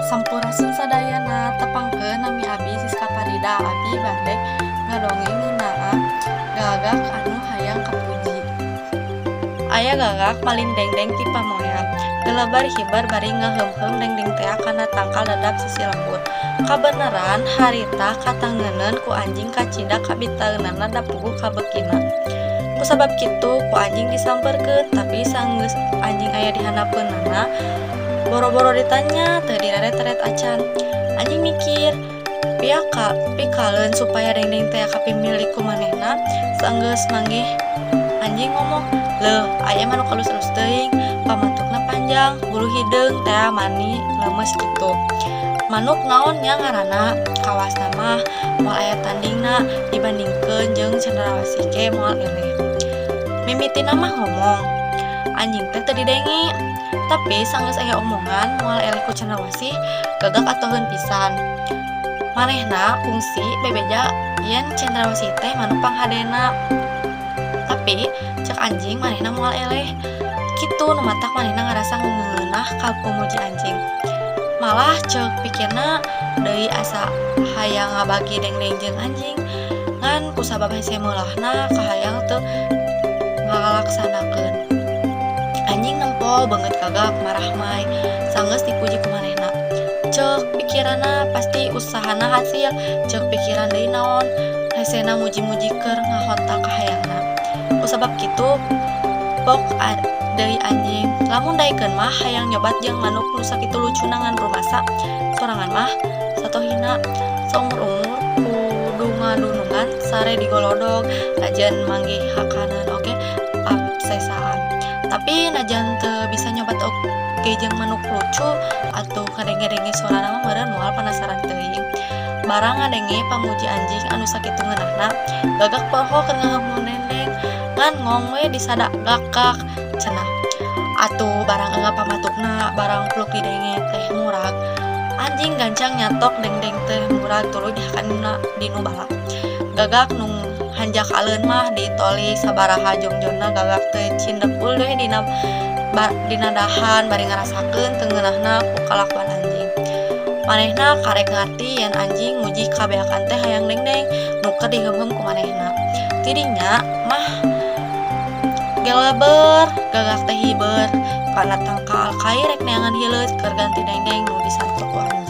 Sampurasun sadayana tepangkeun nami abi Siska Farida abi bade ngadongeng ngeunaan gagak anu hayang kapuji. Aya gagak malin dengdeng ti pamoean gelebar hibar bari ngaheum-heum dengdeng teh kana tangkal dadap sisi lembut. Kabeneran harita katangeuneun ku anjing kacida kabitaeunana da puguh kabekina. Kusabab kitu ku anjing disamperkeun tapi sanggeus anjing aya di handapkeunana boro-boro ditanya teu direret-ret acan. Anjing mikir, pikaleen supaya dengdeng teh kapimilih ku manehna saenggeus manggih. Anjing ngomong, "Leuh, aya mah nu kalus-alus teuing, pamatukna panjang, bulu hideung teh mani lemes kitu." Manuk naon nya ngaranna? Kawasna mah moal aya tandingna dibandingkeun jeung cendrawasih ge moal eleh. Mimitina mah ngomong, anjing teh teu didengi. Tapi sanggeus aya omongan moal eleh ku cendrawasih gagak atoheun pisan. Manehna kungsi bebeja yen cendrawasih teh manuk panghadena. Tapi cek anjing manehna moal eleh. Kitu nu matak manehna ngarasa ngeunah ka pumuji anjing. Malah cek pikirna deui asa hayang ngabagi dengdeng jeung anjing. Ngan kusabab hese meulahna kahayang teu ngalaksanakeun. Anjing nempo banget kagak marah mai sanggeus dipuji ku manehna. Cek pikiranna pasti usahana hasil, cek pikiran deui naon hesena muji-muji keur ngahontak kahayangna. Kusabab kitu pok deui anjing, lamun daekeun mah hayang nyobat jeung manuk nu sakitu lucuna ngan rumasa sorangan mah satohina saumur-umur kudu ngadunungan sare digolodog najan manggih hakanan oge absesaan. Tapi najan teu bisa nyobat oge jeung manuk lucu atuh kadenge-denge suarana mah meureun moal penasaran teuing. Barang ngadenge pamuji anjing anu sakitu ngeunahna, gagak poho keur ngahamun dendeng ngan ngong we disada gakak cenah. Atuh barang enggak pamatukna barang pluk didenge teh murag. Anjing gancang nyatok dengdeng teh murag tuluy dihakanna dinu bala. Gagak nu hanjakaleun mah ditoli sabaraha jongjonna gagak teh cindepul deui dina dahan bari ngarasakeun teu ngeunahna ku kalakuan anjing. Manehna karek ngarti yen anjing muji kabeakan teh hayang dengdeng nu keur diheum-heum ku manehna. Tidinya mah geleber gagak teh hiber kana tangkal kai rek neangan hileut keur ganti dengdeng nu disantet ku anjing.